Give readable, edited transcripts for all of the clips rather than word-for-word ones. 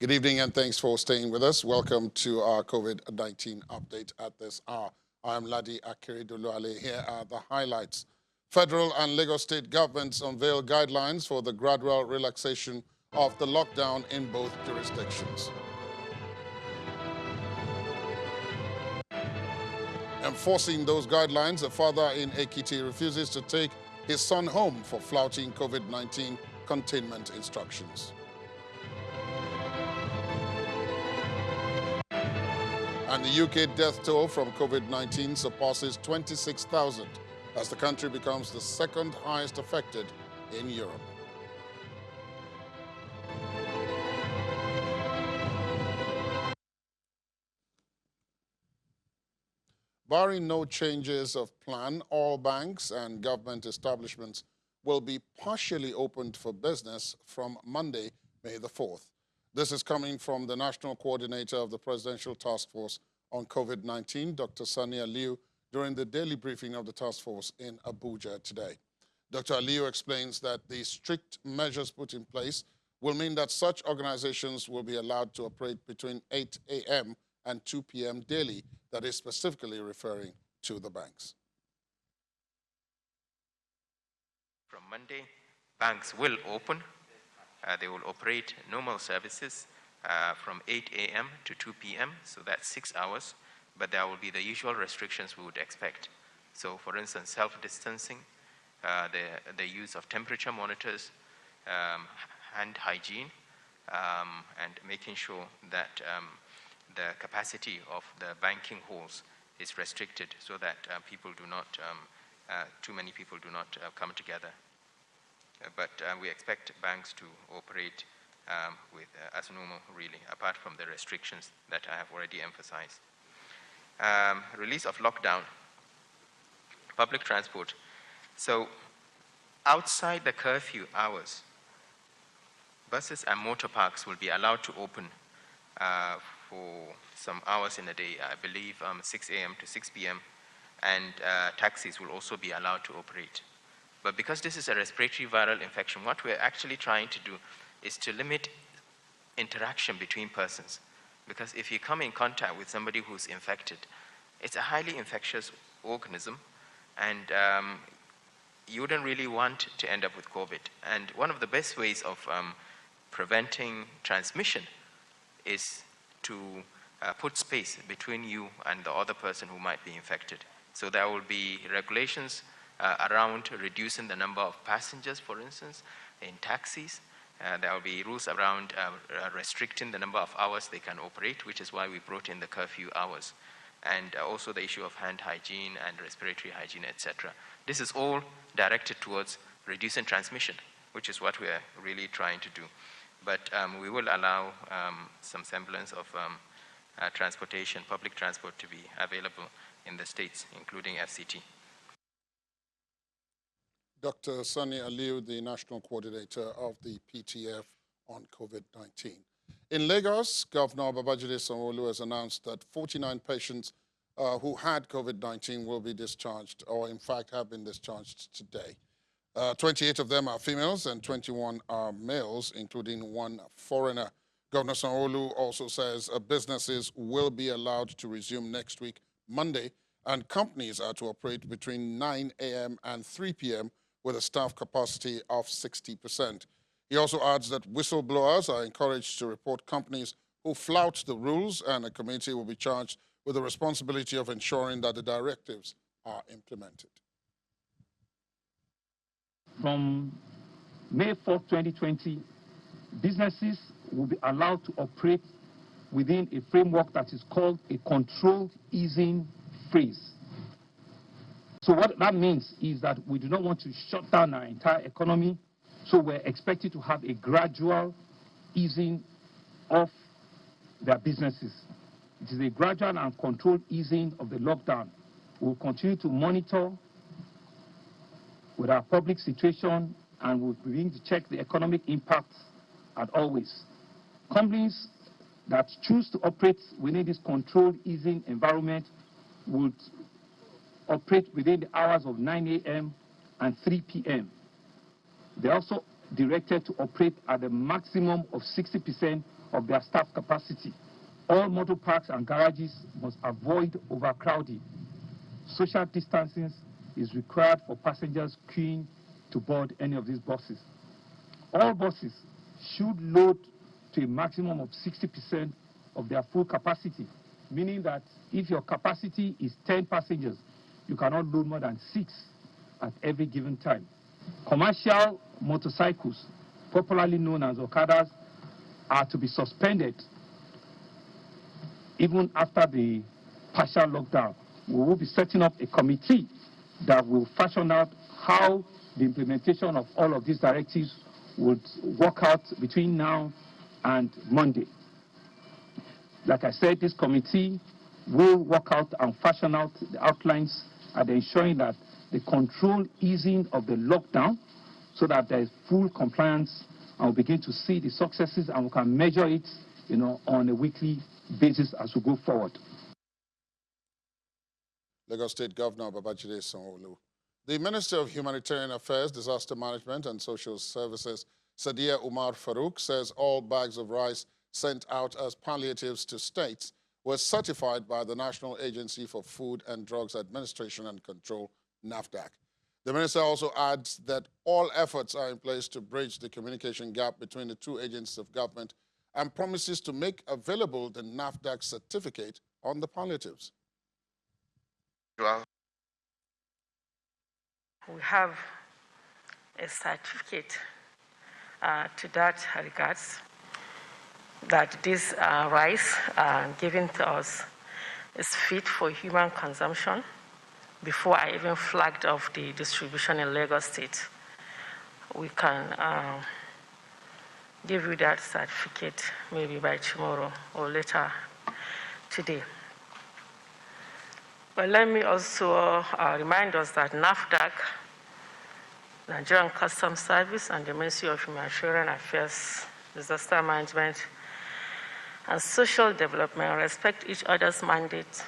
Good evening and thanks for staying with us. Welcome to our COVID-19 update at this hour. I'm Ladi Akiriduluale. Here are the highlights. Federal and Lagos state governments unveil guidelines for the gradual relaxation of the lockdown in both jurisdictions. Enforcing those guidelines, a father in Ekiti refuses to take his son home for flouting COVID-19 containment instructions. And the UK death toll from COVID-19 surpasses 26,000 as the country becomes the second highest affected in Europe. Barring no changes of plan, all banks and government establishments will be partially opened for business from Monday, May the 4th. This is coming from the National Coordinator of the Presidential Task Force on COVID-19, Dr. Sani Aliu, during the daily briefing of the task force in Abuja today. Dr. Aliu explains that the strict measures put in place will mean that such organizations will be allowed to operate between 8 a.m. and 2 p.m. daily, that is specifically referring to the banks. From Monday, banks will open. They will operate normal services from 8 a.m. to 2 p.m., so that's 6 hours, but there will be the usual restrictions we would expect. So, for instance, self-distancing, the use of temperature monitors, hand hygiene, and making sure that the capacity of the banking halls is restricted so that people do not, too many people do not come together. But we expect banks to operate as normal, really, apart from the restrictions that I have already emphasized. Release of lockdown, public transport. So outside the curfew hours, buses and motor parks will be allowed to open for some hours in a day, I believe 6 a.m. to 6 p.m., and taxis will also be allowed to operate. But because this is a respiratory viral infection, what we're actually trying to do is to limit interaction between persons. Because if you come in contact with somebody who's infected, it's a highly infectious organism, and you wouldn't really want to end up with COVID. And one of the best ways of preventing transmission is to put space between you and the other person who might be infected. So there will be regulations around reducing the number of passengers, for instance, in taxis. There will be rules around restricting the number of hours they can operate, which is why we brought in the curfew hours. And also the issue of hand hygiene and respiratory hygiene, etc. This is all directed towards reducing transmission, which is what we are really trying to do. But we will allow some semblance of transportation, public transport, to be available in the states, including FCT. Dr. Sani Aliu, the National Coordinator of the PTF on COVID-19. In Lagos, Governor Babajide Sanwo-Olu has announced that 49 patients who had COVID-19 will be discharged, or in fact have been discharged today. 28 of them are females and 21 are males, including one foreigner. Governor Sanwo-Olu also says businesses will be allowed to resume next week, Monday, and companies are to operate between 9 a.m. and 3 p.m. with a staff capacity of 60%. He also adds that whistleblowers are encouraged to report companies who flout the rules, and a committee will be charged with the responsibility of ensuring that the directives are implemented. From May 4, 2020, businesses will be allowed to operate within a framework that is called a controlled easing phase. So what that means is that we do not want to shut down our entire economy, so we're expected to have a gradual easing of their businesses. It is a gradual and controlled easing of the lockdown. We'll continue to monitor with our public situation, and we'll begin to check the economic impacts as always. Companies that choose to operate within this controlled easing environment would operate within the hours of 9 a.m. and 3 p.m. They're also directed to operate at the maximum of 60% of their staff capacity. All motor parks and garages must avoid overcrowding. Social distancing is required for passengers queuing to board any of these buses. All buses should load to a maximum of 60% of their full capacity, meaning that if your capacity is 10 passengers, you cannot load more than 6 at every given time. Commercial motorcycles, popularly known as Okadas, are to be suspended even after the partial lockdown. We will be setting up a committee that will fashion out how the implementation of all of these directives would work out between now and Monday. Like I said, this committee will work out and fashion out the outlines and ensuring that the controlled easing of the lockdown so that there is full compliance, and we'll begin to see the successes and we can measure it, on a weekly basis as we go forward. Lagos State Governor Babajide Sanwo-Olu. The Minister of Humanitarian Affairs, Disaster Management and Social Services, Sadiya Umar Farouk, says all bags of rice sent out as palliatives to states were certified by the National Agency for Food and Drugs Administration and Control, NAFDAC. The minister also adds that all efforts are in place to bridge the communication gap between the two agencies of government and promises to make available the NAFDAC certificate on the palliatives. We have a certificate to that regards that this rice given to us is fit for human consumption before I even flagged off the distribution in Lagos State. We can give you that certificate maybe by tomorrow or later today. But let me also remind us that NAFDAC, Nigerian Customs Service, and the Ministry of Humanitarian Affairs, Disaster Management, and Social Development respect each other's mandate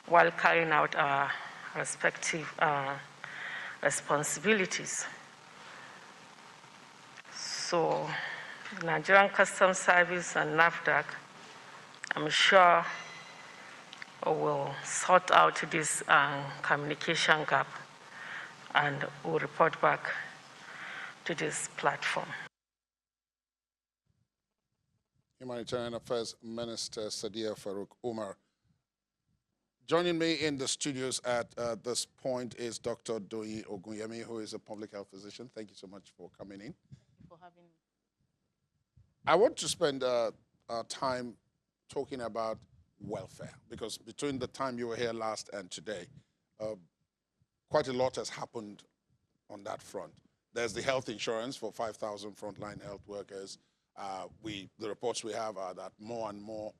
while carrying out our respective responsibilities. So, Nigerian Customs Service and NAFDAC, I'm sure, will sort out this communication gap and will report back to this platform. Humanitarian Affairs Minister Sadiya Farouk Umar. Joining me in the studios at this point is Dr. Doyin Ogunyemi, who is a public health physician. Thank you so much for coming in. Thank you for having me. I want to spend our time talking about welfare, because between the time you were here last and today, quite a lot has happened on that front. There's the health insurance for 5,000 frontline health workers. The reports we have are that more and more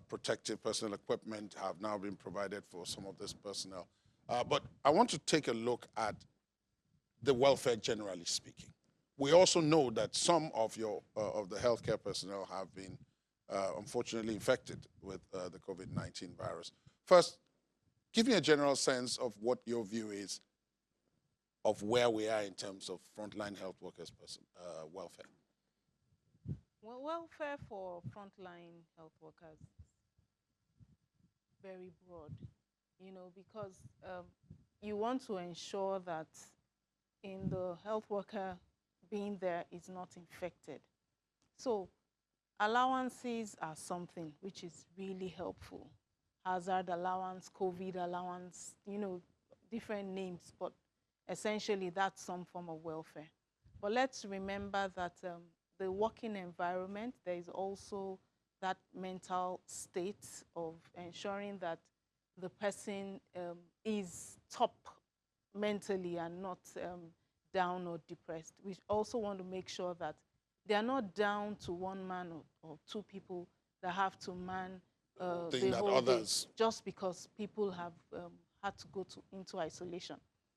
protective personal equipment have now been provided for some of this personnel. But I want to take a look at the welfare generally speaking. We also know that some of the healthcare personnel have been unfortunately infected with the COVID-19 virus. First, give me a general sense of what your view is of where we are in terms of frontline health workers' welfare. Well, welfare for frontline health workers is very broad, because you want to ensure that in the health worker being there is not infected. So allowances are something which is really helpful. Hazard allowance, COVID allowance, different names, but essentially that's some form of welfare. But let's remember that the working environment, there is also that mental state of ensuring that the person is top mentally and not down or depressed. We also want to make sure that they are not down to one man or two people that have to man the whole day just because people have had to go into isolation.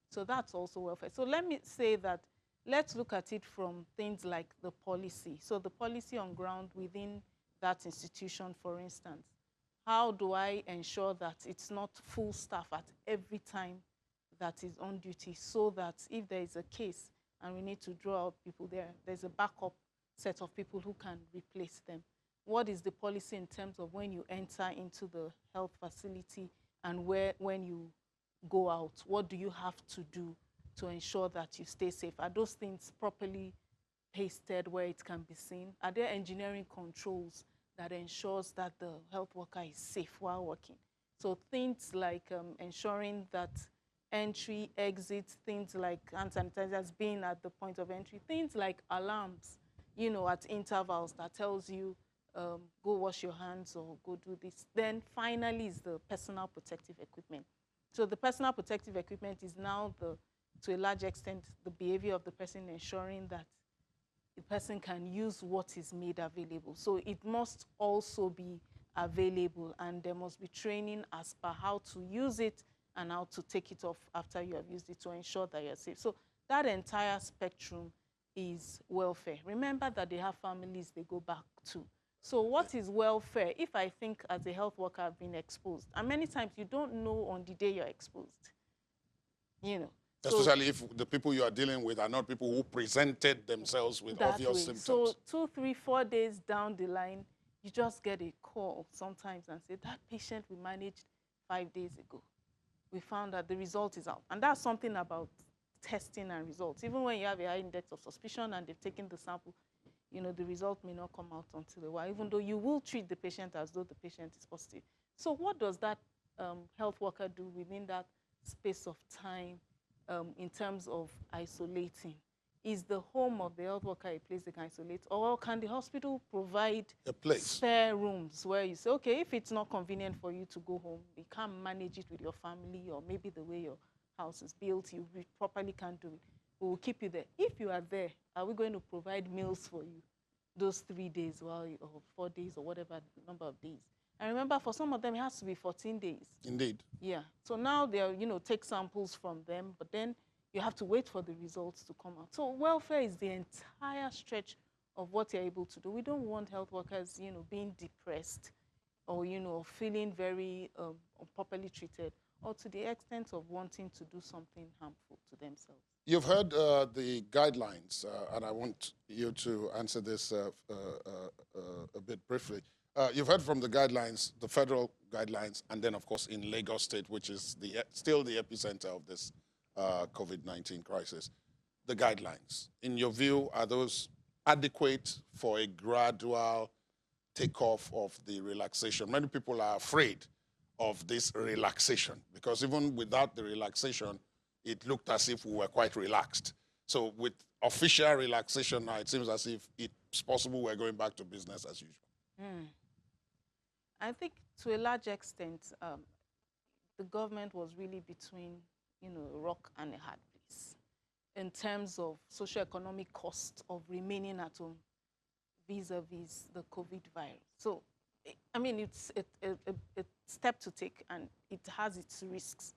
So that's also welfare. So let me say that let's look at it from things like the policy. So the policy on ground within that institution, for instance. How do I ensure that it's not full staff at every time that is on duty, so that if there is a case and we need to draw out people there, there's a backup set of people who can replace them. what is the policy in terms of when you enter into the health facility and when you go out? What do you have to do to ensure that you stay safe? Are those things properly pasted where it can be seen? Are there engineering controls that ensures that the health worker is safe while working? So things like ensuring that entry, exit, things like hand sanitizers being at the point of entry, things like alarms, you know, at intervals that tells you go wash your hands or go do this. Then finally is the personal protective equipment. So the personal protective equipment is now, to a large extent, the behavior of the person, ensuring that the person can use what is made available. So it must also be available, and there must be training as per how to use it and how to take it off after you have used it to ensure that you're safe. So that entire spectrum is welfare. Remember that they have families they go back to. So what is welfare? If I think as a health worker I've been exposed, and many times you don't know on the day you're exposed, you know. Especially if the people you are dealing with are not people who presented themselves with obvious symptoms. So 2, 3, 4 days down the line, you just get a call sometimes and say, that patient we managed 5 days ago, we found that the result is out. And that's something about testing and results. Even when you have a high index of suspicion and they've taken the sample, you know, the result may not come out until a while, even though you will treat the patient as though the patient is positive. So what does that health worker do within that space of time in terms of isolating? Is the home of the health worker a place they can isolate, or can the hospital provide a place, spare rooms where you say, okay, if it's not convenient for you to go home, you can't manage it with your family, or maybe the way your house is built, you properly can't do it, we will keep you there. If you are there, are we going to provide meals for you those 3 days or 4 days or whatever number of days? And remember, for some of them, it has to be 14 days. Indeed. Yeah. So now they'll, you know, take samples from them, but then you have to wait for the results to come out. So welfare is the entire stretch of what you're able to do. We don't want health workers, you know, being depressed or, you know, feeling very unproperly treated, or to the extent of wanting to do something harmful to themselves. You've heard the guidelines, and I want you to answer this a bit briefly. You've heard from the guidelines, the federal guidelines, and then, of course, in Lagos State, which is still the epicenter of this COVID-19 crisis. The guidelines, in your view, are those adequate for a gradual takeoff of the relaxation? Many people are afraid of this relaxation because even without the relaxation, it looked as if we were quite relaxed. So with official relaxation now, it seems as if it's possible we're going back to business as usual. I think to a large extent, the government was really between, you know, a rock and a hard place in terms of socioeconomic cost of remaining at home vis-a-vis the COVID virus. So, I mean, it's a step to take, and it has its risks,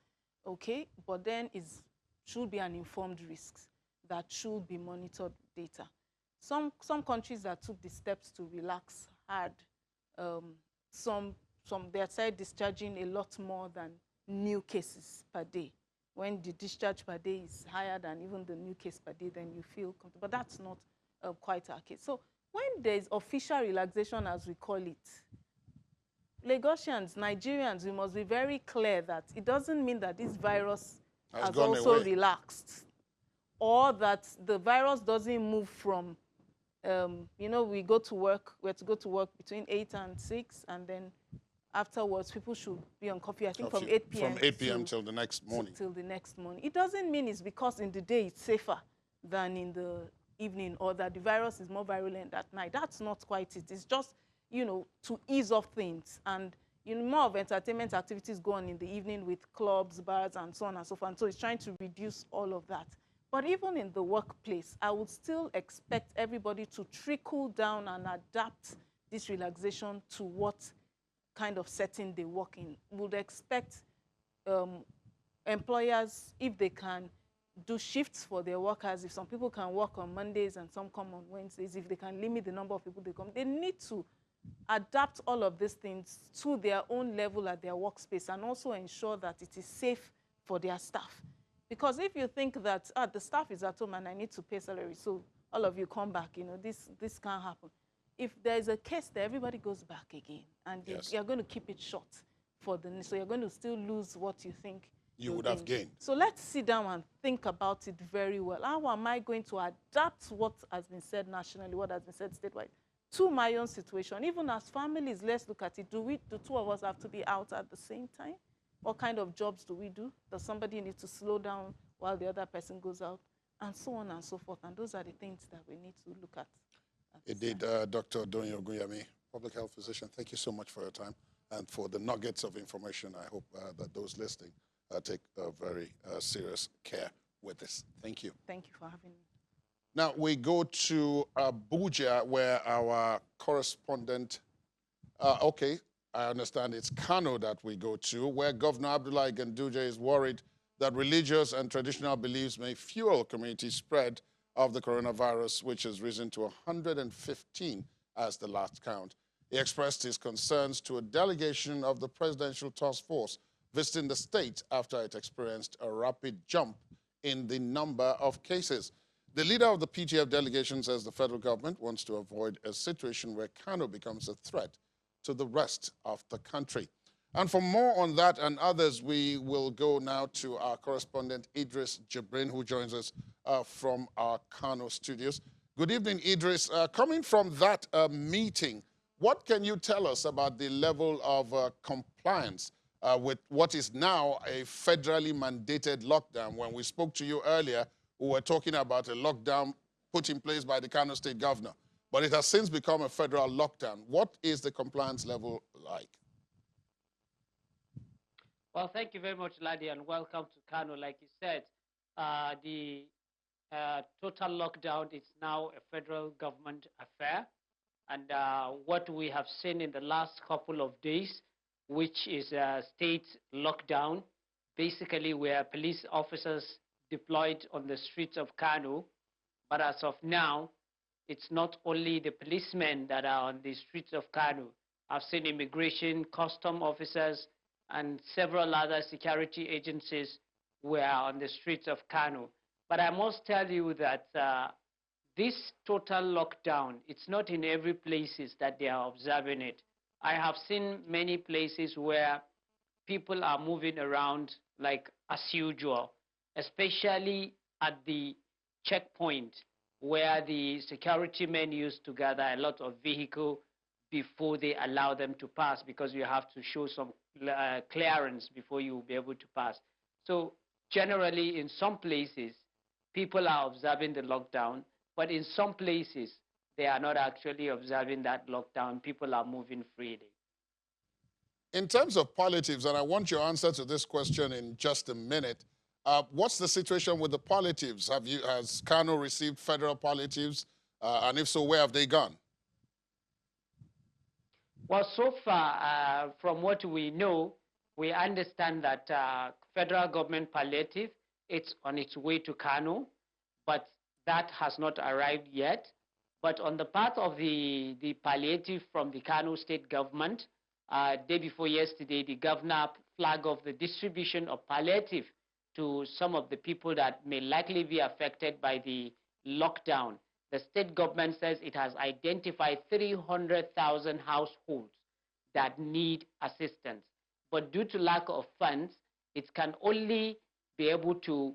okay? But then it should be an informed risk that should be monitored with data. Some countries that took the steps to relax had they started discharging a lot more than new cases per day. When the discharge per day is higher than even the new case per day, then you feel comfortable. But that's not quite our case. So when there's official relaxation, as we call it, Lagosians, Nigerians, we must be very clear that it doesn't mean that this virus has also relaxed, or that the virus doesn't move from, you know, we have to go to work between 8 and 6, and then afterwards people should be on coffee, I think from 8 p.m. From 8 p.m. till the next morning. Till the next morning. It doesn't mean it's because in the day it's safer than in the evening, or that the virus is more virulent at night. That's not quite it. It's just, you know, to ease off things. And, you know, more of entertainment activities go on in the evening with clubs, bars, and so on and so forth. And so it's trying to reduce all of that. But even in the workplace, I would still expect everybody to trickle down and adapt this relaxation to what kind of setting they work in. Would expect employers, if they can, do shifts for their workers. If some people can work on Mondays and some come on Wednesdays, if they can limit the number of people they come, they need to adapt all of these things to their own level at their workspace, and also ensure that it is safe for their staff. Because if you think that the staff is at home and I need to pay salary, so all of you come back, you know, this can't happen. if there's a case there, everybody goes back again. And Yes. you're going to keep it short so you're going to still lose what you think You would have gained. So let's sit down and think about it very well. How am I going to adapt what has been said nationally, what has been said statewide, to my own situation? Even as families, let's look at it. Do two of us have to be out at the same time? What kind of jobs do we do? Does somebody need to slow down while the other person goes out? And so on and so forth. And those are the things that we need to look at. Indeed, Dr. Donyo Ogunyemi, public health physician, thank you so much for your time and for the nuggets of information. I hope that those listening take very serious care with this. Thank you. Thank you for having me. Now we go to Abuja, where our correspondent, okay, I understand it's Kano that we go to, where Governor Abdullahi Ganduje is worried that religious and traditional beliefs may fuel community spread of the coronavirus, which has risen to 115 as the last count. He expressed his concerns to a delegation of the Presidential Task Force visiting the state after it experienced a rapid jump in the number of cases. The leader of the PTF delegation says the federal government wants to avoid a situation where Kano becomes a threat to the rest of the country. And for more on that and others, we will go now to our correspondent Idris Jibrin, who joins us from our Kano studios. Good evening, Idris. Coming from that meeting, what can you tell us about the level of compliance with what is now a federally mandated lockdown? When we spoke to you earlier, we were talking about a lockdown put in place by the Kano State governor, but it has since become a federal lockdown. What is the compliance level like? Well, thank you very much, Ladi, and welcome to Kano. Like you said, the total lockdown is now a federal government affair. And what we have seen in the last couple of days, which is a state lockdown, basically where police officers deployed on the streets of Kano. But as of now, it's not only the policemen that are on the streets of Kano. I've seen immigration, custom officers, and several other security agencies were on the streets of Kano. But I must tell you that this total lockdown, it's not in every places that they are observing it. I have seen many places where people are moving around like as usual, especially at the checkpoint where the security men used to gather a lot of vehicle before they allow them to pass, because you have to show some clearance before you will be able to pass. So generally in some places, people are observing the lockdown, but in some places, they are not actually observing that lockdown. People are moving freely. In terms of palliatives, and I want your answer to this question in just a minute, what's the situation with the palliatives? Has Kano received federal palliatives? And if so, where have they gone? Well, so far, from what we know, we understand that federal government palliative, it's on its way to Kano, but that has not arrived yet. But on the part of the palliative from the Kano state government, day before yesterday, the governor flagged off the distribution of palliative to some of the people that may likely be affected by the lockdown. The state government says it has identified 300,000 households that need assistance. But due to lack of funds, it can only be able to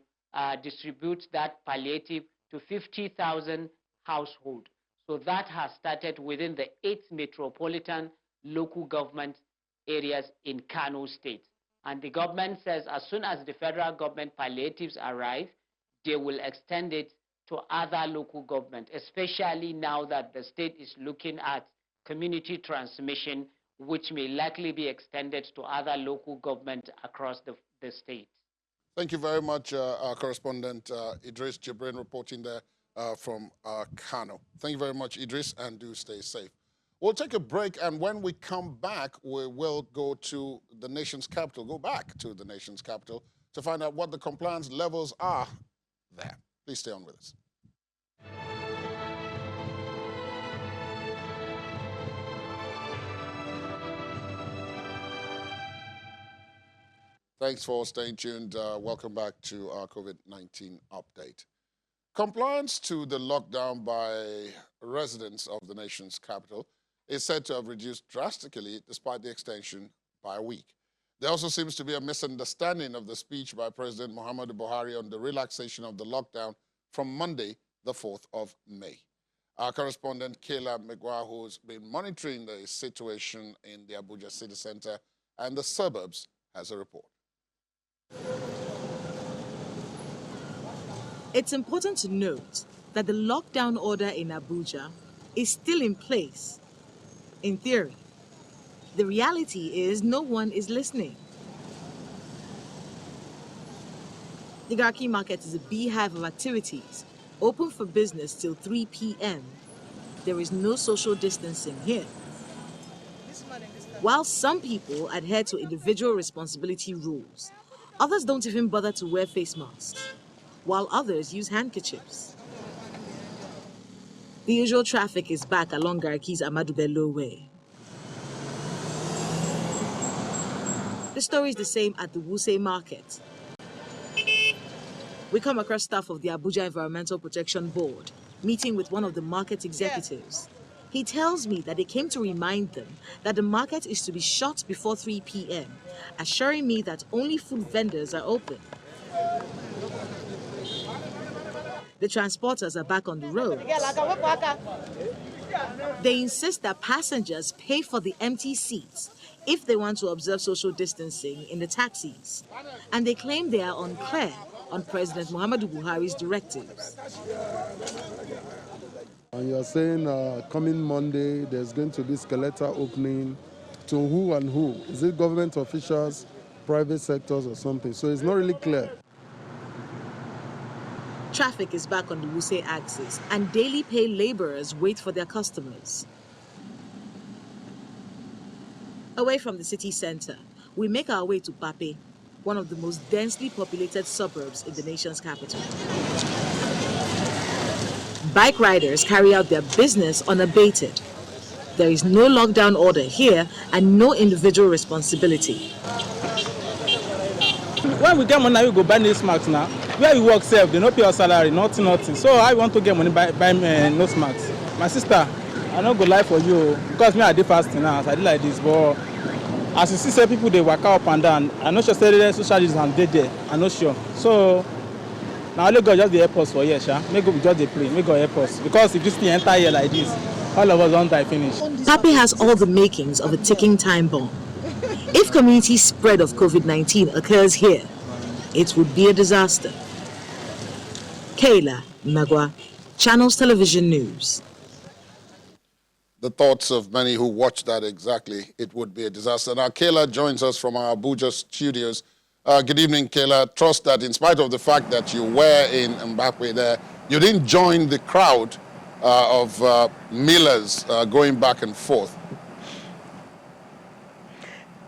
distribute that palliative to 50,000 households. So that has started within the 8 metropolitan local government areas in Kano State. And the government says as soon as the federal government palliatives arrive, they will extend it to other local government, especially now that the state is looking at community transmission, which may likely be extended to other local government across the state. Thank you very much, our correspondent Idris Jibrin, reporting there from Kano. Thank you very much, Idris, and do stay safe. We'll take a break, and when we come back, we will go to the nation's capital, go back to the nation's capital to find out what the compliance levels are there. Please stay on with us. Thanks for staying tuned. Welcome back to our COVID-19 update. Compliance to the lockdown by residents of the nation's capital is said to have reduced drastically despite the extension by a week. There also seems to be a misunderstanding of the speech by President Muhammadu Buhari on the relaxation of the lockdown from Monday, the 4th of May. Our correspondent, Kayla Megwa, who's been monitoring the situation in the Abuja city center and the suburbs, has a report. It's important to note that the lockdown order in Abuja is still in place, in theory. The reality is no one is listening. The Garki market is a beehive of activities, open for business till 3 p.m. There is no social distancing here. While some people adhere to individual responsibility rules, others don't even bother to wear face masks, while others use handkerchiefs. The usual traffic is back along Garki's Ahmadu Bello Way. The story is the same at the Wuse market. We come across staff of the Abuja Environmental Protection Board, meeting with one of the market executives. He tells me that they came to remind them that the market is to be shut before 3 p.m., assuring me that only food vendors are open. The transporters are back on the road. They insist that passengers pay for the empty seats if they want to observe social distancing in the taxis. And they claim they are unclear on President Muhammadu Buhari's directives. And you're saying coming Monday, there's going to be skeletal opening to who and who? Is it government officials, private sectors or something? So it's not really clear. Traffic is back on the Wuse axis and daily pay laborers wait for their customers. Away from the city center, we make our way to Pape, one of the most densely populated suburbs in the nation's capital. Bike riders carry out their business unabated. There is no lockdown order here and no individual responsibility. When we get money, we go buy nose masks now. Where you work self, they don't pay your salary, nothing. So I want to get money buy nose masks. My sister, I don't go lie for you because me I did fasting now, so I did like this. But as you see, say people they work up and down. I'm not sure say the social distance they there. I'm not sure. So now only go just the airports for here, sha. Make go just the plane, make go airports because if this thing enter here like this, all of us don't die finish. Pape has all the makings of a ticking time bomb. If community spread of COVID-19 occurs here, it would be a disaster. Kayla Magwa, Channels Television News. The thoughts of many who watch that exactly, it would be a disaster. Now, Kayla joins us from our Abuja studios. Good evening, Kayla. Trust that in spite of the fact that you were in Mbappe there, you didn't join the crowd of millers going back and forth.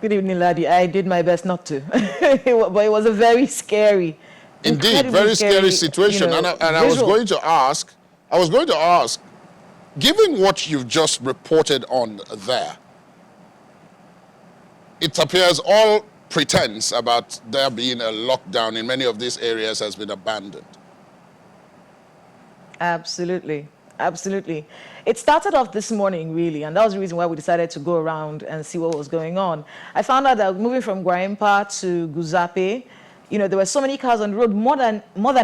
Good evening, laddie. I did my best not to, but it was a very scary, indeed, very scary situation. You know, and I was going to ask, given what you've just reported on there, it appears all pretense about there being a lockdown in many of these areas has been abandoned. Absolutely. Absolutely. It started off this morning, really, and that was the reason why we decided to go around and see what was going on. I found out that moving from Gwaimpa to Guzape, you know, there were so many cars on the road more than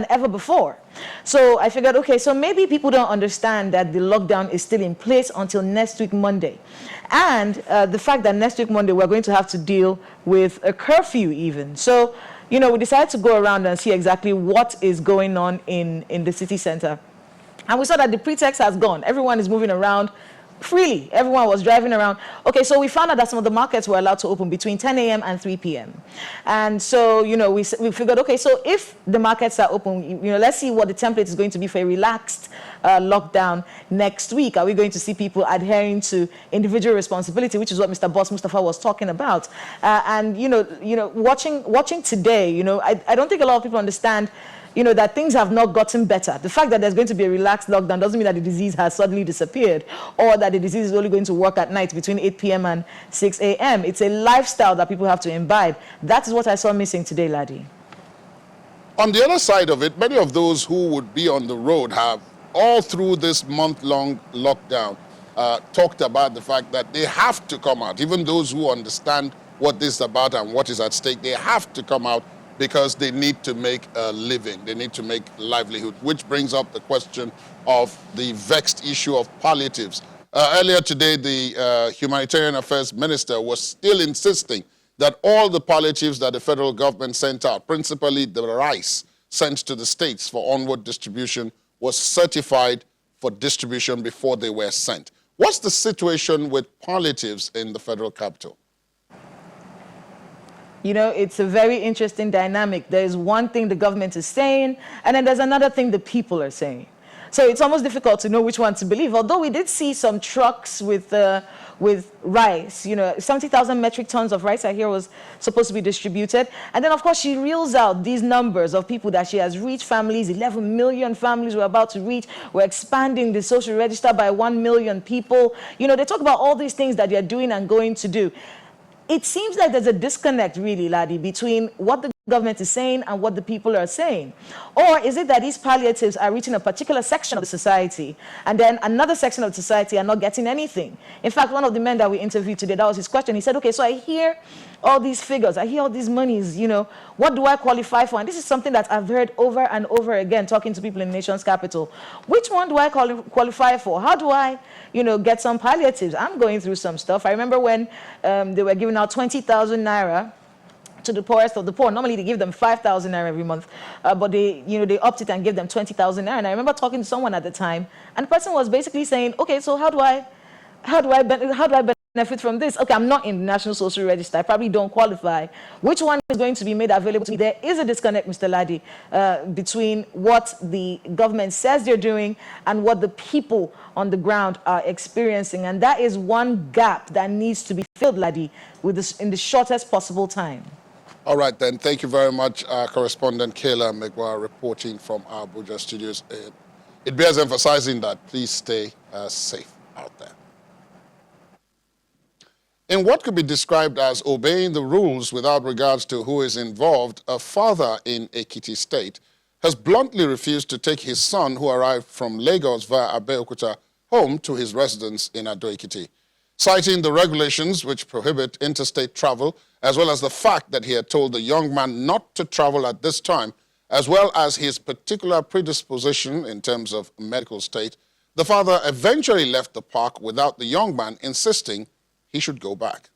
ever before. So I figured, okay, so maybe people don't understand that the lockdown is still in place until next week, Monday. And the fact that next week, Monday, we're going to have to deal with a curfew even. So, you know, we decided to go around and see exactly what is going on in the city center. And we saw that the pretext has gone. Everyone is moving around freely. Everyone was driving around. Okay, so we found out that some of the markets were allowed to open between 10 a.m. and 3 p.m. And so, you know, we figured, okay, so if the markets are open, you know, let's see what the template is going to be for a relaxed lockdown next week. Are we going to see people adhering to individual responsibility, which is what Mr. Boss Mustafa was talking about? And, you know, watching today, you know, I don't think a lot of people understand, you know, that things have not gotten better. The fact that there's going to be a relaxed lockdown doesn't mean that the disease has suddenly disappeared or that the disease is only going to work at night between 8 p.m. and 6 a.m. It's a lifestyle that people have to imbibe. That is what I saw missing today, laddie. On the other side of it, many of those who would be on the road have all through this month-long lockdown, talked about the fact that they have to come out. Even those who understand what this is about and what is at stake, they have to come out because they need to make a living. They need to make livelihood, which brings up the question of the vexed issue of palliatives. Earlier today, the Humanitarian Affairs Minister was still insisting that all the palliatives that the federal government sent out, principally the rice sent to the states for onward distribution, was certified for distribution before they were sent. What's the situation with palliatives in the federal capital? You know, it's a very interesting dynamic. There's one thing the government is saying, and then there's another thing the people are saying. So it's almost difficult to know which one to believe. Although we did see some trucks with rice, you know, 70,000 metric tons of rice I hear was supposed to be distributed. And then, of course, she reels out these numbers of people that she has reached, families, 11 million families we're about to reach. We're expanding the social register by 1 million people. You know, they talk about all these things that they're doing and going to do. It seems like there's a disconnect, really, Ladi, between what the government is saying and what the people are saying. Or is it that these palliatives are reaching a particular section of the society, and then another section of the society are not getting anything? In fact, one of the men that we interviewed today, that was his question. He said, okay, so I hear all these figures, I hear all these monies, you know, what do I qualify for? And this is something that I've heard over and over again, talking to people in the nation's capital. Which one do I qualify for? How do I, you know, get some palliatives? I'm going through some stuff. I remember when they were giving out 20,000 naira to the poorest of the poor. Normally they give them 5,000 naira every month, but they, you know, they upped it and gave them 20,000 naira. And I remember talking to someone at the time, and the person was basically saying, okay, so how do I benefit from this? Okay, I'm not in the National Social Register. I probably don't qualify. Which one is going to be made available to me? There is a disconnect, Mr. Ladi, between what the government says they're doing and what the people on the ground are experiencing. And that is one gap that needs to be filled, Ladi, with this, in the shortest possible time. All right, then. Thank you very much, correspondent Kayla Megwa, reporting from our Abuja studios. It bears emphasizing that please stay safe out there. In what could be described as obeying the rules without regards to who is involved, a father in Ekiti State has bluntly refused to take his son, who arrived from Lagos via Abeokuta, home to his residence in Ado-Ekiti. Citing the regulations which prohibit interstate travel, as well as the fact that he had told the young man not to travel at this time, as well as his particular predisposition in terms of medical state, the father eventually left the park without the young man insisting he should go back.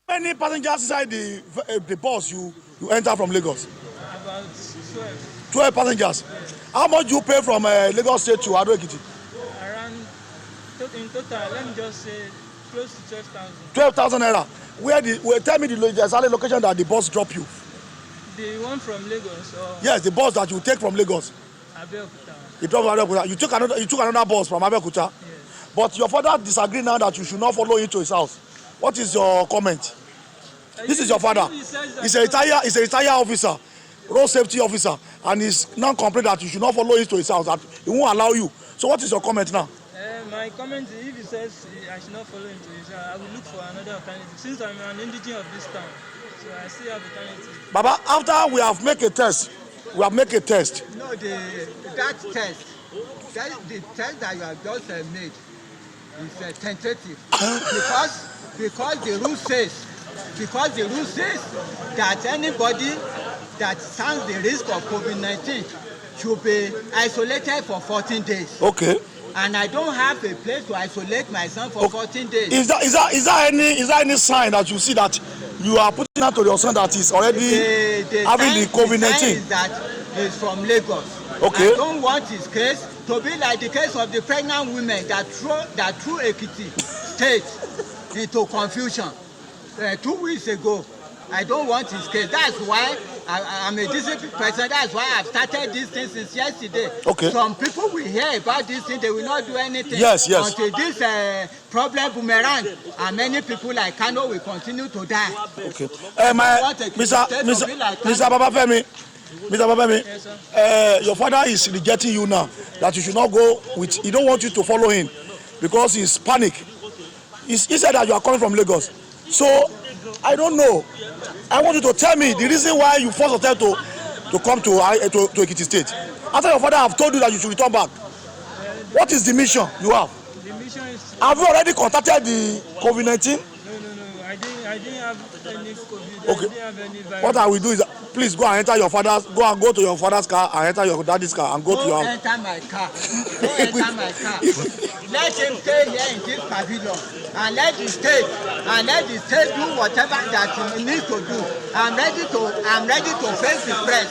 How many passengers inside the bus you enter from Lagos? About 12. 12 passengers. Yes. How much do you pay from Lagos State to Ado-Ekiti? Around, in total, let me just say, close to 12,000. 12,000 naira. Tell me the exact location that the bus drop you. The one from Lagos? Or Yes, the bus that you take from Lagos. Abeokuta. You drop from Abeokuta. You took another bus from Abeokuta. Yes. But your father disagreed now that you should not follow him to his house. What is your comment? This is your father. He's a retired officer, road safety officer, and he's now complaining that you should not follow him to his house, that he won't allow you. So what is your comment now? My comment is, if he says I should not follow him to his house, I will look for another alternative. Since I'm an indigene of this town, so I still have alternative. Baba, after we have made a test, No, that test, the test that you have just made is tentative because the rule says that anybody that stands the risk of COVID-19 should be isolated for 14 days. Okay. And I don't have a place to isolate myself for 14 days. Is there any sign that you see that you are putting out to your son that is already having the COVID-19? The sign is that he's from Lagos. Okay. I don't want his case to be like the case of the pregnant women that threw Ekiti State into confusion 2 weeks ago. I don't want his case. That's why I'm a disciplined person. That's why I've started this thing since yesterday. Okay. Some people will hear about this thing, they will not do anything. Yes. Until this problem boomerang, and many people like Kano will continue to die. Okay. Mr. Babafemi. Yes, your father is rejecting you now, that you should not go with, he don't want you to follow him because he's panic. He said that you are coming from Lagos. So, I don't know. I want you to tell me the reason why you forced yourself to come to Ekiti State. After your father have told you that you should return back, what is the mission you have? The mission is... Have you already contacted the COVID-19? No. I didn't have any COVID. Okay. I didn't have any virus. What I will do is, please go and enter your father's, go to your father's car and enter your daddy's car and go to your house. Enter my car. Go enter my car. Let him stay here in this pavilion and let the state do whatever that he needs to do. I'm ready to face the press.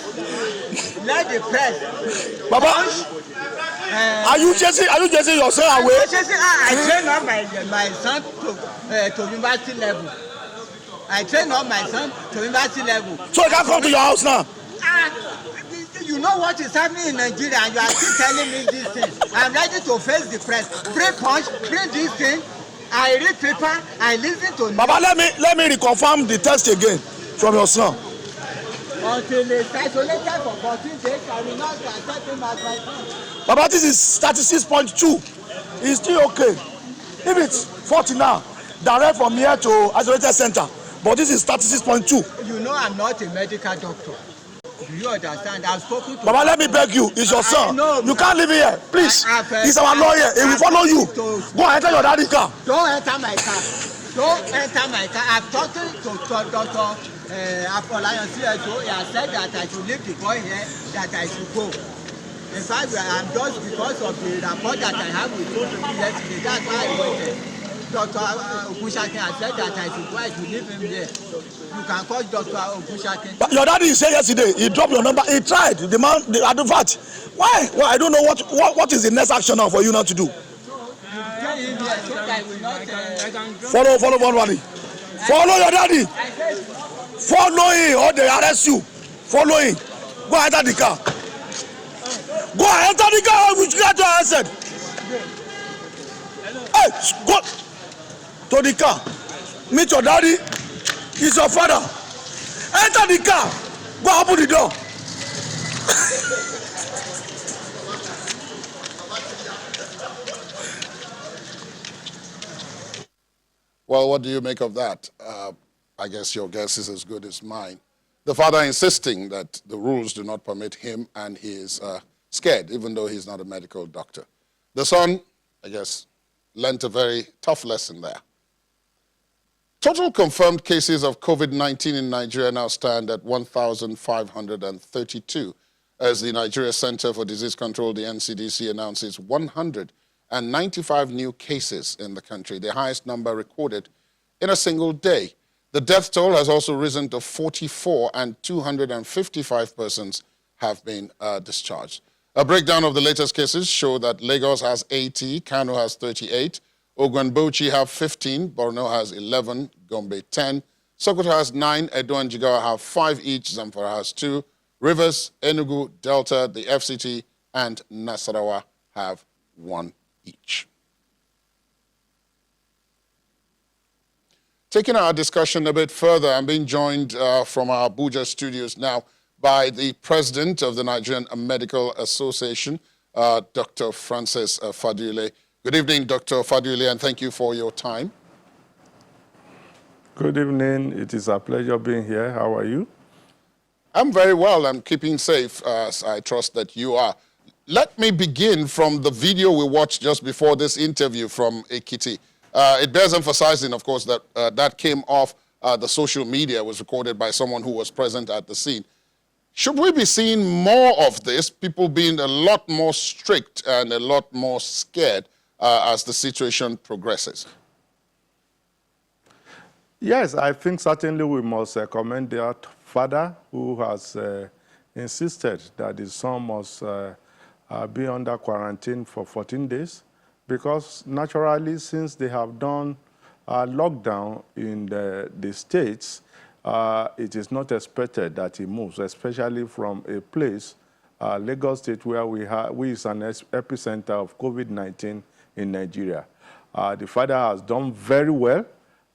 Let the press. Baba, are you chasing your son away? I train up my son to university level. I train up my son to university level. So he can come to your house now? You know what is happening in Nigeria and you are still telling me this thing. I'm ready to face the press. Bring punch, bring this thing. I read paper, I listen to... Baba, let me reconfirm the test again from your son. Until it's isolated for 14 days, I will not accept him as my son. Baba, this is 36.2. It's still okay. If it's 40 now, direct from here to isolated center. But this is 36.2. You know I'm not a medical doctor. Do you understand? I've spoken to... Baba, let me beg you. It's your son. You can't leave here. Please. He's our lawyer. He will follow you. Go and enter your daddy's car. Don't enter my car. Don't enter my car. I've talked to Dr. Apolayan CSO. He has said that I should leave the boy here, that I should go. In fact, I'm just because of the report that I have with you yesterday. That's why I waited. Dr. Ogunshakin has said that I should go, I should leave him here. You can call Dr. Ogunshakin. But your daddy said yesterday, he dropped your number, he tried. The man, in fact, why? Well, I don't know what is the next action now for you now to do. Follow one. Follow your daddy. Follow him or they arrest you. Follow him. Go enter the car. Go enter the car which got your answer. Hey, go to the car. Meet your daddy. He's your father. Enter the car. Go open the door. Well, what do you make of that? I guess your guess is as good as mine. The father insisting that the rules do not permit him, and he is scared, even though he's not a medical doctor. The son, I guess, learnt a very tough lesson there. Total confirmed cases of COVID-19 in Nigeria now stand at 1,532, as the Nigeria Center for Disease Control, the NCDC, announces 195 new cases in the country, the highest number recorded in a single day. The death toll has also risen to 44, and 255 persons have been discharged. A breakdown of the latest cases show that Lagos has 80, Kano has 38, Ogwanbochi have 15, Borno has 11, Gombe 10, Sokoto has 9, Edo and Jigawa have 5 each, Zamfara has 2, Rivers, Enugu, Delta, the FCT, and Nasarawa have 1 each. Taking our discussion a bit further, I'm being joined from our Abuja studios now by the president of the Nigerian Medical Association, Dr. Francis Fadule. Good evening, Dr. Fadule, and thank you for your time. Good evening. It is a pleasure being here. How are you? I'm very well. I'm keeping safe, as I trust that you are. Let me begin from the video we watched just before this interview from Ekiti. It bears emphasizing, of course, that that came off the social media, was recorded by someone who was present at the scene. Should we be seeing more of this, people being a lot more strict and a lot more scared as the situation progresses? Yes, I think certainly we must commend that father who has insisted that his son must be under quarantine for 14 days. Because naturally, since they have done lockdown in the states, it is not expected that he moves, especially from a place, Lagos State, where we is an epicenter of COVID-19 in Nigeria. The father has done very well,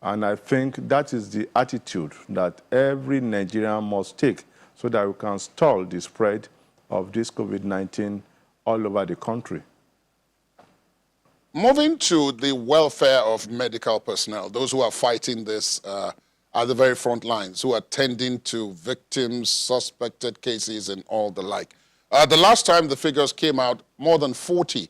and I think that is the attitude that every Nigerian must take so that we can stall the spread of this COVID-19 all over the country. Moving to the welfare of medical personnel, those who are fighting this at the very front lines, who are tending to victims, suspected cases, and all the like. The last time the figures came out, more than 40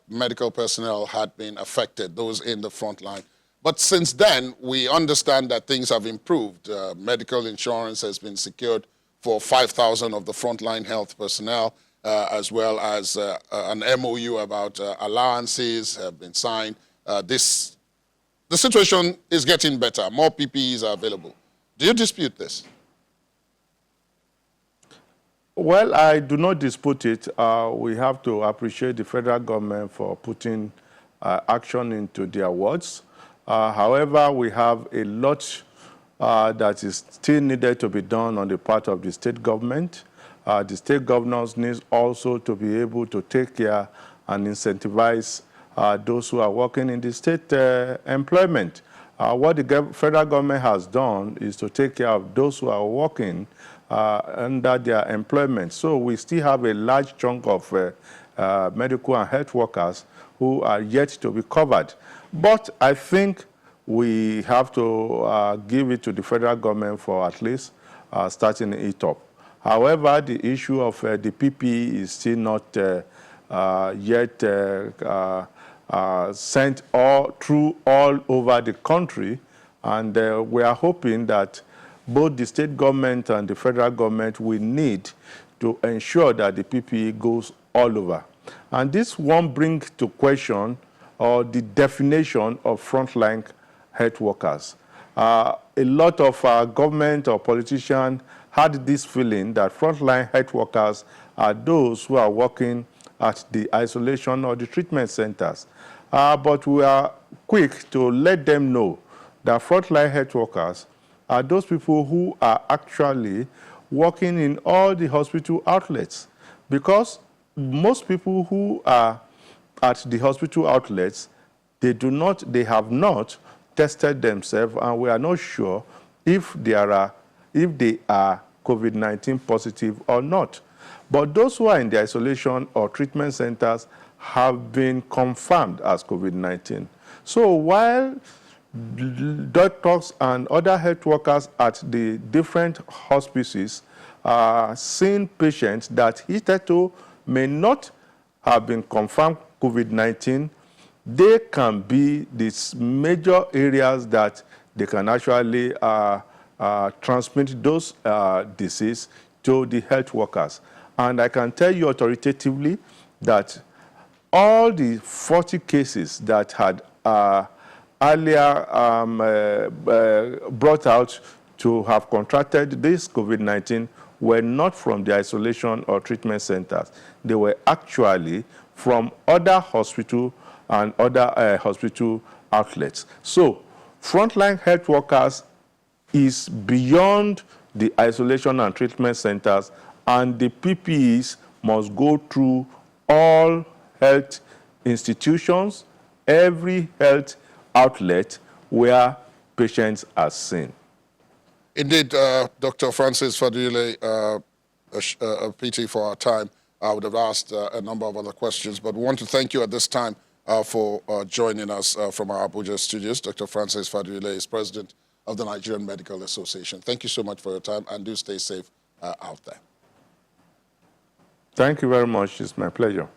medical personnel had been affected, those in the front line. But since then, we understand that things have improved. Medical insurance has been secured for 5,000 of the frontline health personnel, as well as an MOU about allowances have been signed. The situation is getting better. More PPEs are available. Do you dispute this? Well, I do not dispute it. We have to appreciate the federal government for putting action into their words. However, we have a lot that is still needed to be done on the part of the state government. The state governors need also to be able to take care and incentivize those who are working in the state employment. What the federal government has done is to take care of those who are working under their employment. So we still have a large chunk of medical and health workers who are yet to be covered. But I think we have to give it to the federal government for at least starting it up. However, the issue of the PPE is still not yet sent through all over the country, and we are hoping that both the state government and the federal government will need to ensure that the PPE goes all over. And this won't bring to question the definition of frontline health workers. A lot of government or politicians had this feeling that frontline health workers are those who are working at the isolation or the treatment centers. But we are quick to let them know that frontline health workers are those people who are actually working in all the hospital outlets, because most people who are at the hospital outlets, they have not tested themselves, and we are not sure if they are COVID-19 positive or not. But those who are in the isolation or treatment centers have been confirmed as COVID-19. So while doctors and other health workers at the different hospices are seeing patients that hitherto may not have been confirmed COVID-19, they can be these major areas that they can actually transmit those disease to the health workers. And I can tell you authoritatively that all the 40 cases that had earlier brought out to have contracted this COVID-19 were not from the isolation or treatment centers. They were actually from other hospital and other hospital outlets. So frontline health workers is beyond the isolation and treatment centers, and the PPEs must go through all health institutions, every health outlet where patients are seen. Indeed, Dr. Francis Fadule, a pity for our time. I would have asked a number of other questions, but we want to thank you at this time for joining us from our Abuja studios. Dr. Francis Fadule is president of the Nigerian Medical Association. Thank you so much for your time, and do stay safe out there. Thank you very much. It's my pleasure.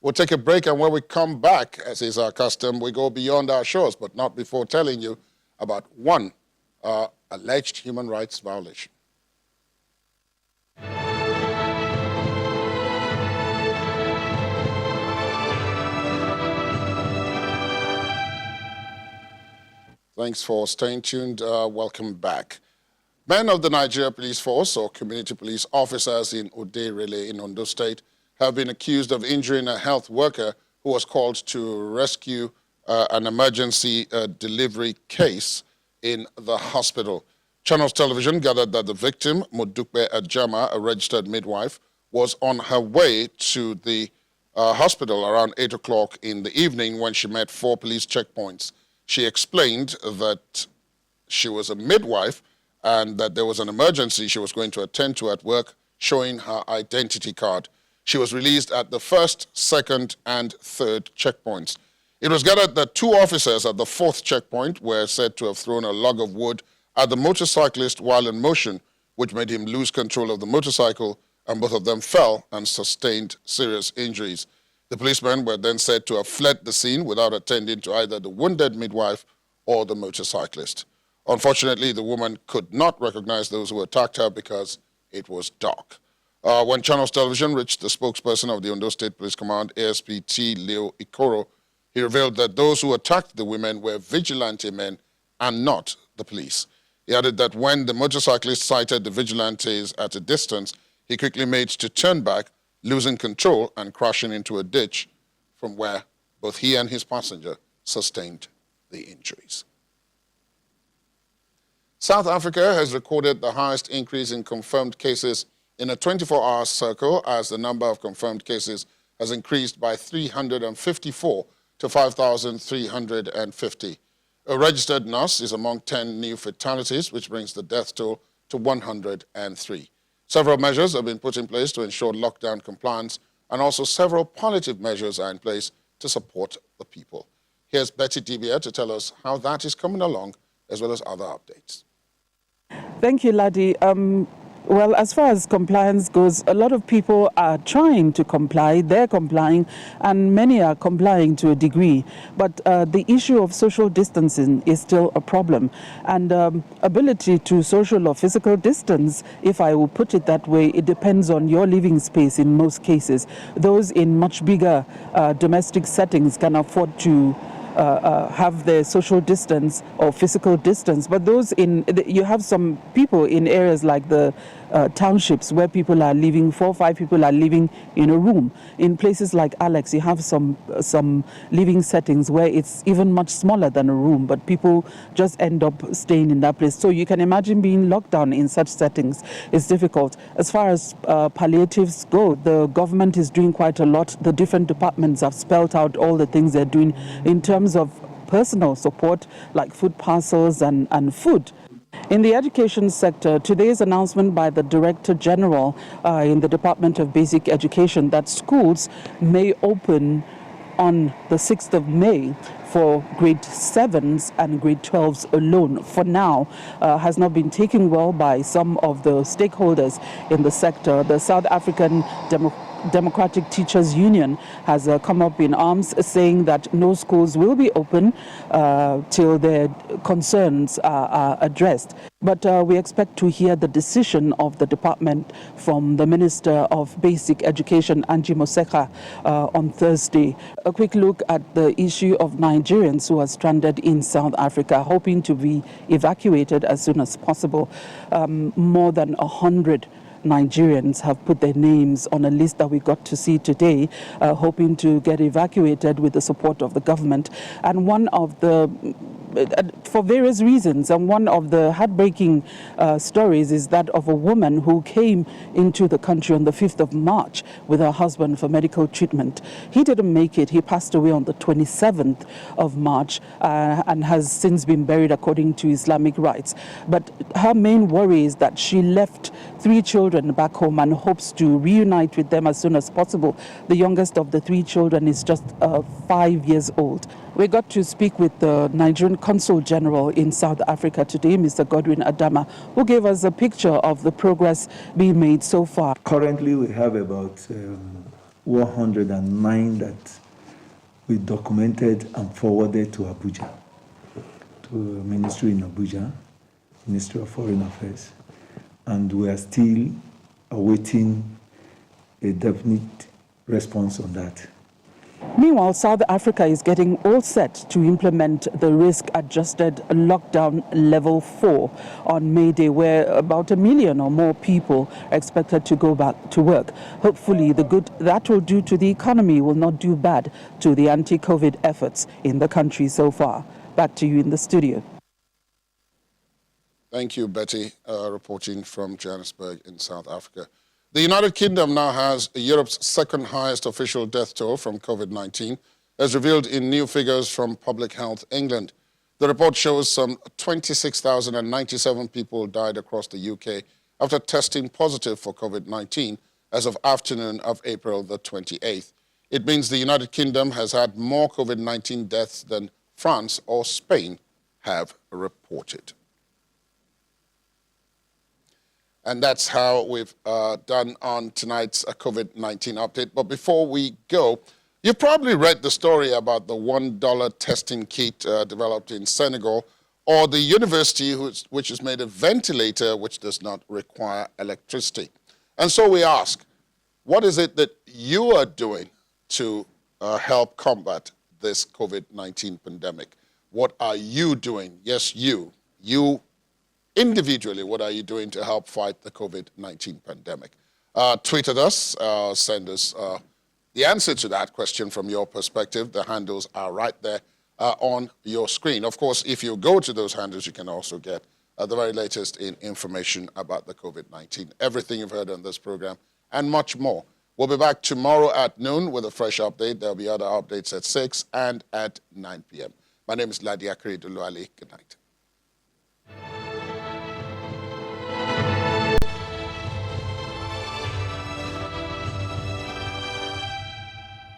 We'll take a break, and when we come back, as is our custom, we go beyond our shores, but not before telling you about one alleged human rights violation. Thanks for staying tuned. Welcome back. Men of the Nigeria Police Force, or community police officers in Oderele in Ondo State, have been accused of injuring a health worker who was called to rescue an emergency delivery case in the hospital. Channels Television gathered that the victim, Modupe Ajama, a registered midwife, was on her way to the hospital around 8 o'clock in the evening when she met 4 police checkpoints. She explained that she was a midwife and that there was an emergency she was going to attend to at work, showing her identity card. She was released at the 1st, 2nd, and 3rd checkpoints. It was gathered that 2 officers at the 4th checkpoint were said to have thrown a log of wood at the motorcyclist while in motion, which made him lose control of the motorcycle and both of them fell and sustained serious injuries. The policemen were then said to have fled the scene without attending to either the wounded midwife or the motorcyclist. Unfortunately, the woman could not recognize those who attacked her because it was dark. When Channels Television reached the spokesperson of the Ondo State Police Command, ASP T. Leo Ikoro, he revealed that those who attacked the women were vigilante men and not the police. He added that when the motorcyclist sighted the vigilantes at a distance, he quickly made to turn back, losing control and crashing into a ditch, from where both he and his passenger sustained the injuries. South Africa has recorded the highest increase in confirmed cases in a 24-hour circle, as the number of confirmed cases has increased by 354 to 5,350. A registered nurse is among 10 new fatalities, which brings the death toll to 103. Several measures have been put in place to ensure lockdown compliance, and also several palliative measures are in place to support the people. Here's Betty Dibia to tell us how that is coming along, as well as other updates. Thank you, Ladi. Well, as far as compliance goes, a lot of people are trying to comply. They're complying, and many are complying to a degree. But the issue of social distancing is still a problem. And ability to social or physical distance, if I will put it that way, it depends on your living space in most cases. Those in much bigger domestic settings can afford to have their social distance or physical distance, but those you have some people in areas like the townships where people are living, 4 or 5 people are living in a room. In places like Alex, you have some living settings where it's even much smaller than a room, but people just end up staying in that place. So you can imagine being locked down in such settings is difficult. As far as palliatives go, the government is doing quite a lot. The different departments have spelled out all the things they're doing in terms of personal support, like food parcels and food. In the education sector, today's announcement by the Director General in the Department of Basic Education that schools may open on the 6th of May for grade 7s and grade 12s alone, for now, has not been taken well by some of the stakeholders in the sector. The South African Democratic Teachers Union has come up in arms, saying that no schools will be open till their concerns are addressed. But we expect to hear the decision of the department from the Minister of Basic Education, Angie Motshekga, on Thursday. A quick look at the issue of Nigerians who are stranded in South Africa, hoping to be evacuated as soon as possible. More than 100 Nigerians have put their names on a list that we got to see today, hoping to get evacuated with the support of the government. And one of the for various reasons, and one of the heartbreaking stories is that of a woman who came into the country on the 5th of March with her husband for medical treatment. He didn't make it. He passed away on the 27th of March and has since been buried according to Islamic rites. But her main worry is that she left 3 children back home and hopes to reunite with them as soon as possible. The youngest of the 3 children is just 5 years old. We got to speak with the Nigerian Consul General in South Africa today, Mr. Godwin Adama, who gave us a picture of the progress being made so far. Currently, we have about 109 that we documented and forwarded to Abuja, to a ministry in Abuja, Ministry of Foreign Affairs. And we are still awaiting a definite response on that. Meanwhile, South Africa is getting all set to implement the risk-adjusted lockdown level 4 on May Day, where about 1 million or more people are expected to go back to work. Hopefully, the good that will do to the economy will not do bad to the anti-COVID efforts in the country so far. Back to you in the studio. Thank you, Betty, reporting from Johannesburg in South Africa. The United Kingdom now has Europe's second highest official death toll from COVID-19, as revealed in new figures from Public Health England. The report shows some 26,097 people died across the UK after testing positive for COVID-19 as of afternoon of April the 28th. It means the United Kingdom has had more COVID-19 deaths than France or Spain have reported. And that's how we've done on tonight's COVID-19 update. But before we go, you've probably read the story about the $1 testing kit developed in Senegal, or the university which has made a ventilator which does not require electricity. And so we ask, what is it that you are doing to help combat this COVID-19 pandemic? What are you doing? Yes, you individually, what are you doing to help fight the COVID-19 pandemic? Tweet at us, send us the answer to that question from your perspective. The handles are right there on your screen. Of course, if you go to those handles, you can also get the very latest information about the COVID-19, everything you've heard on this program, and much more. We'll be back tomorrow at noon with a fresh update. There'll be other updates at 6 and at 9 p.m. My name is Ladia Keriduluali. Good night.